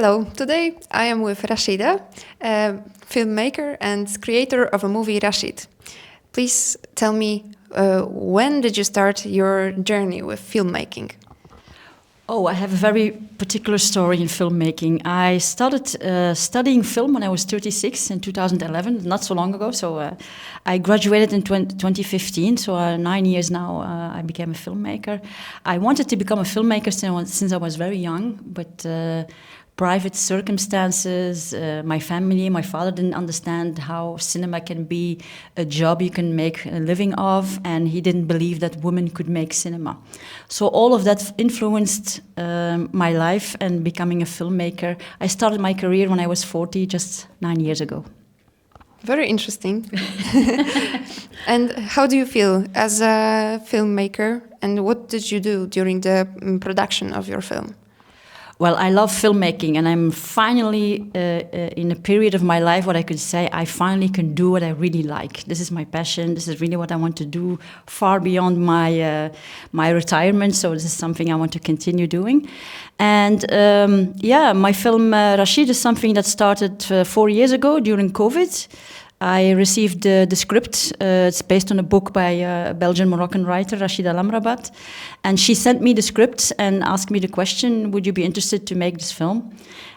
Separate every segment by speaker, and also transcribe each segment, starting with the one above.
Speaker 1: Hello, today I am with Rachida, a filmmaker and creator of a movie Rachid. Please tell me, when did you start your journey with filmmaking?
Speaker 2: Oh, I have a very particular story in filmmaking. I started studying film when I was 36 in 2011, not so long ago. So I graduated in 2015, so 9 years now I became a filmmaker. I wanted to become a filmmaker since I was very young, but private circumstances, my family, my father didn't understand how cinema can be a job you can make a living of, and he didn't believe that women could make cinema. So all of that influenced my life and becoming a filmmaker. I started my career when I was 40, just 9 years ago.
Speaker 1: Very interesting. And how do you feel as a filmmaker, and what did you do during the production of your film?
Speaker 2: Well, I love filmmaking, and I'm finally in a period of my life what I could say I finally can do what I really like. This is my passion. This is really what I want to do far beyond my retirement. So this is something I want to continue doing. And my film Rachid is something that started 4 years ago during COVID. I received the script. It's based on a book by a Belgian-Moroccan writer, Rachida Lamrabat. And she sent me the script and asked me the question, would you be interested to make this film?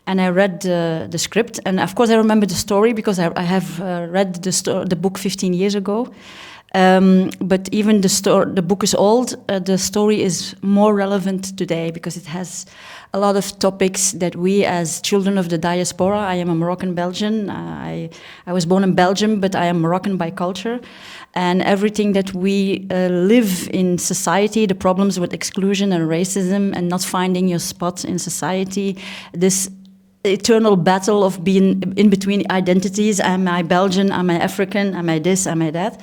Speaker 2: And I read the script. And of course I remember the story because I have read the book 15 years ago. But even the book is old, the story is more relevant today because it has a lot of topics that we as children of the diaspora, I am a Moroccan Belgian, I was born in Belgium, but I am Moroccan by culture, and everything that we live in society, the problems with exclusion and racism and not finding your spot in society, this eternal battle of being in between identities, am I Belgian, am I African, am I this, am I that?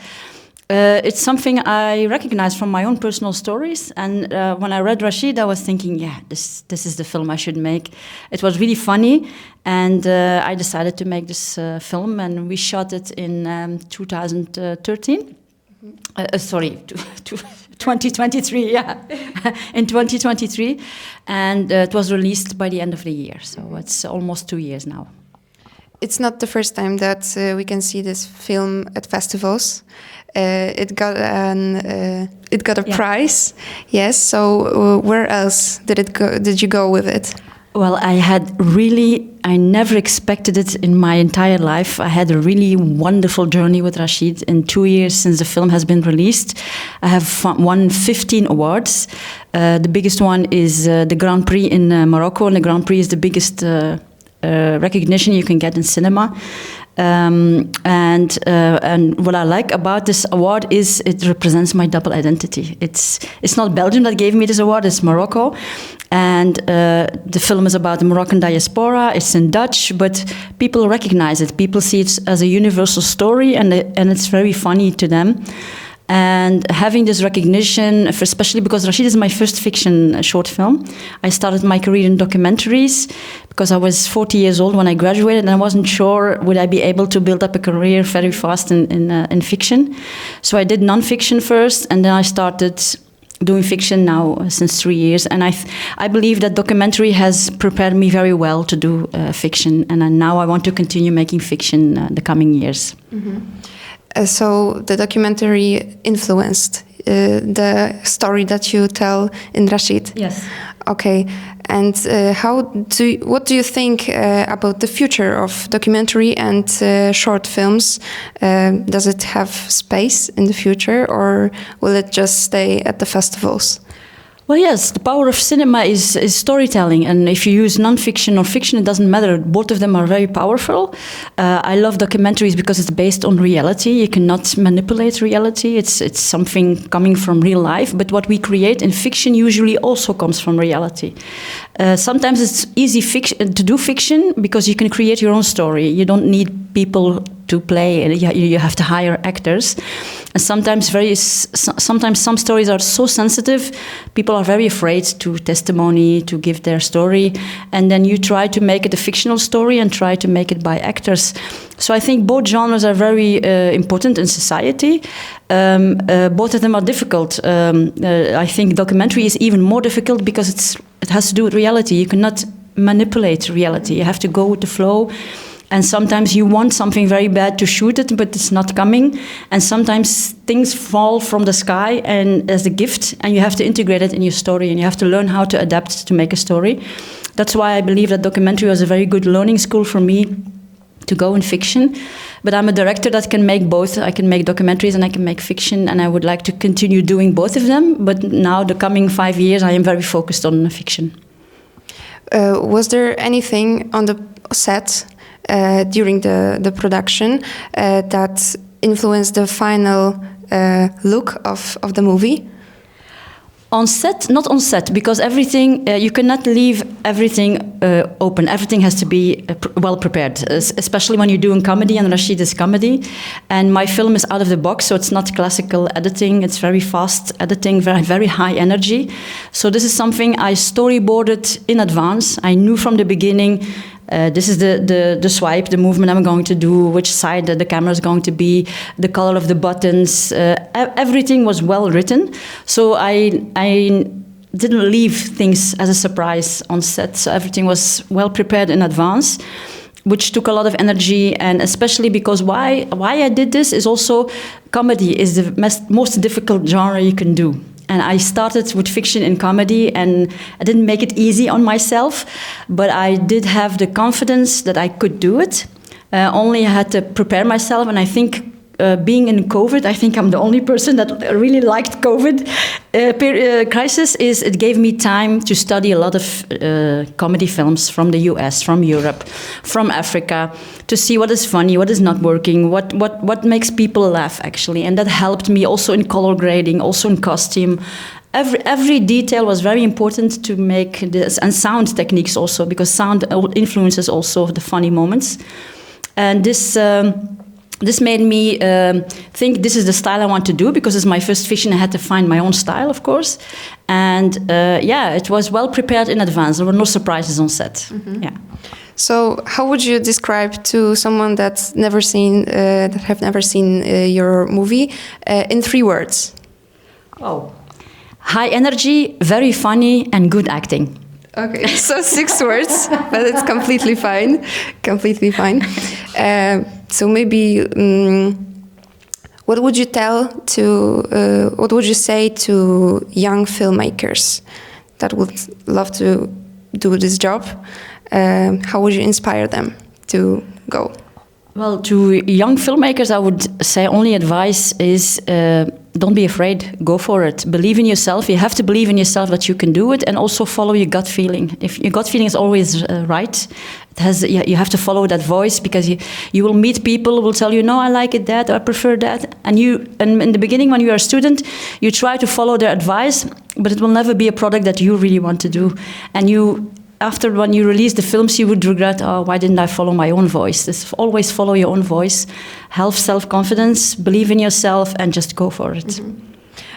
Speaker 2: It's something I recognize from my own personal stories, and when I read Rachid, I was thinking, yeah, this is the film I should make. It was really funny, and I decided to make this film, and we shot it in 2013. 2023, yeah, in 2023, and it was released by the end of the year, so it's almost 2 years now.
Speaker 1: It's not the first time that we can see this film at festivals. It got a prize, yes. So where else did it go? Did you go with it?
Speaker 2: Well, I never expected it in my entire life. I had a really wonderful journey with Rachid. In 2 years since the film has been released, I have won 15 awards. The biggest one is the Grand Prix in Morocco, and the Grand Prix is the biggest recognition you can get in cinema. And what I like about this award is it represents my double identity. It's not Belgium that gave me this award, it's Morocco. And the film is about the Moroccan diaspora, it's in Dutch, but people recognize it. People see it as a universal story, and it's very funny to them. And having this recognition, especially because Rachid is my first fiction short film. I started my career in documentaries because I was 40 years old when I graduated, and I wasn't sure would I be able to build up a career very fast in fiction. So I did non-fiction first, and then I started doing fiction now since 3 years. And I believe that documentary has prepared me very well to do fiction, and now I want to continue making fiction the coming years.
Speaker 1: Mm-hmm. So the documentary influenced the story that you tell in Rachid.
Speaker 2: Yes.
Speaker 1: Okay. And what do you think about the future of documentary and short films? Does it have space in the future, or will it just stay at the festivals?
Speaker 2: Well, yes, the power of cinema is storytelling, and if you use non-fiction or fiction, it doesn't matter. Both of them are very powerful. I love documentaries because it's based on reality. You cannot manipulate reality. It's something coming from real life, but what we create in fiction usually also comes from reality. Sometimes it's easy to do fiction because you can create your own story. You don't need people to play, and you have to hire actors. And sometimes some stories are so sensitive, people are very afraid to testimony, to give their story, and then you try to make it a fictional story and try to make it by actors. So I think both genres are very important in society. Both of them are difficult. I think documentary is even more difficult because it has to do with reality. You cannot manipulate reality. You have to go with the flow. And sometimes you want something very bad to shoot it, but it's not coming. And sometimes things fall from the sky and as a gift, and you have to integrate it in your story, and you have to learn how to adapt to make a story. That's why I believe that documentary was a very good learning school for me to go in fiction. But I'm a director that can make both. I can make documentaries and I can make fiction, and I would like to continue doing both of them. But now, the coming 5 years, I am very focused on fiction.
Speaker 1: Was there anything on the set during the production that influenced the final look of the movie?
Speaker 2: On set, not on set, because everything, you cannot leave everything open. Everything has to be well prepared, especially when you're doing comedy, and Rachid is comedy. And my film is out of the box, so it's not classical editing. It's very fast editing, very, very high energy. So this is something I storyboarded in advance. I knew from the beginning, this is the swipe, the movement I'm going to do, which side the camera is going to be, the color of the buttons. Everything was well written. So I didn't leave things as a surprise on set. So everything was well prepared in advance, which took a lot of energy. And especially because why I did this is also comedy is the most difficult genre you can do. And I started with fiction and comedy, and I didn't make it easy on myself, but I did have the confidence that I could do it. Only I had to prepare myself, and I think being in COVID, I think I'm the only person that really liked COVID crisis, is it gave me time to study a lot of comedy films from the US, from Europe, from Africa, to see what is funny, what is not working, what makes people laugh actually. And that helped me also in color grading, also in costume. Every detail was very important to make this, and sound techniques also, because sound influences also the funny moments. And this made me think this is the style I want to do, because it's my first fiction. I had to find my own style, of course. And it was well prepared in advance. There were no surprises on set. Mm-hmm. Yeah.
Speaker 1: So how would you describe to someone that's never seen, that have never seen your movie, in 3 words?
Speaker 2: Oh, high energy, very funny, and good acting.
Speaker 1: Okay, so 6 words, but it's completely fine. Completely fine. So maybe, what would you what would you say to young filmmakers that would love to do this job? How would you inspire them to go?
Speaker 2: Well, to young filmmakers, I would say only advice is don't be afraid, go for it. Believe in yourself. You have to believe in yourself that you can do it, and also follow your gut feeling. If your gut feeling is always right, you have to follow that voice, because you will meet people who will tell you, no, I like it that, or I prefer that. And in the beginning, when you are a student, you try to follow their advice, but it will never be a product that you really want to do. And after when you release the films, you would regret, oh, why didn't I follow my own voice? Just always follow your own voice, have self-confidence, believe in yourself, and just go for it. Mm-hmm.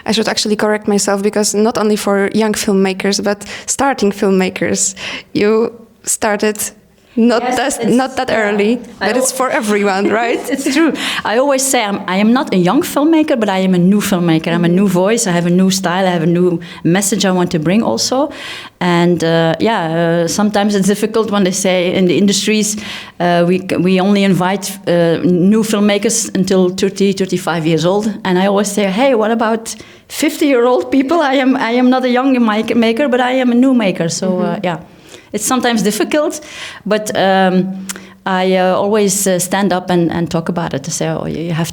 Speaker 1: I should actually correct myself, because not only for young filmmakers, but starting filmmakers, you started not that early, but it's for everyone, right?
Speaker 2: It's true. I always say I am not a young filmmaker, but I am a new filmmaker. I'm a new voice. I have a new style. I have a new message I want to bring also. And sometimes it's difficult when they say in the industries we only invite new filmmakers until 30, 35 years old. And I always say, hey, what about 50-year-old people? I am not a young maker, but I am a new maker. So it's sometimes difficult, but I always stand up and talk about it. To say, oh, you have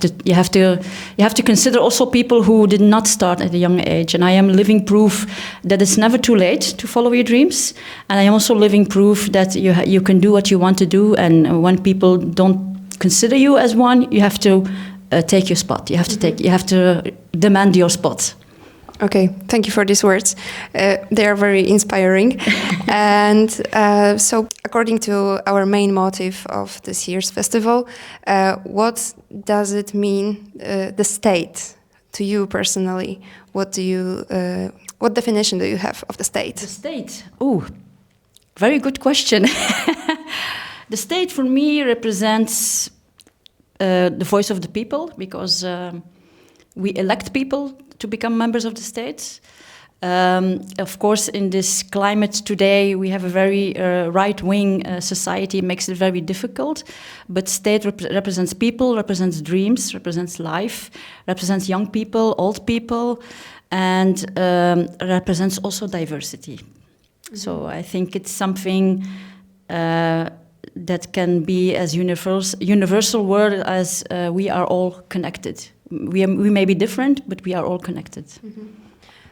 Speaker 2: to consider also people who did not start at a young age. And I am living proof that it's never too late to follow your dreams. And I am also living proof that you can do what you want to do. And when people don't consider you as one, you have to take your spot. You have to demand your spot.
Speaker 1: Okay, thank you for these words. They are very inspiring. And so according to our main motive of this year's festival, what does it mean, the state, to you personally? What definition do you have of the state?
Speaker 2: The state? Oh, very good question. The state for me represents the voice of the people, because we elect people to become members of the state. Of course, in this climate today, we have a very right-wing society, makes it very difficult. But state represents people, represents dreams, represents life, represents young people, old people, and represents also diversity. Mm-hmm. So I think it's something that can be as universal word as we are all connected. We may be different, but we are all connected. Mm-hmm.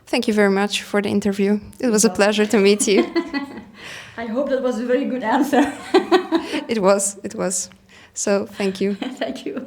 Speaker 1: Thank you very much for the interview. It was a pleasure to meet you.
Speaker 2: I hope that was a very good answer.
Speaker 1: It was. So, thank you.
Speaker 2: Thank you.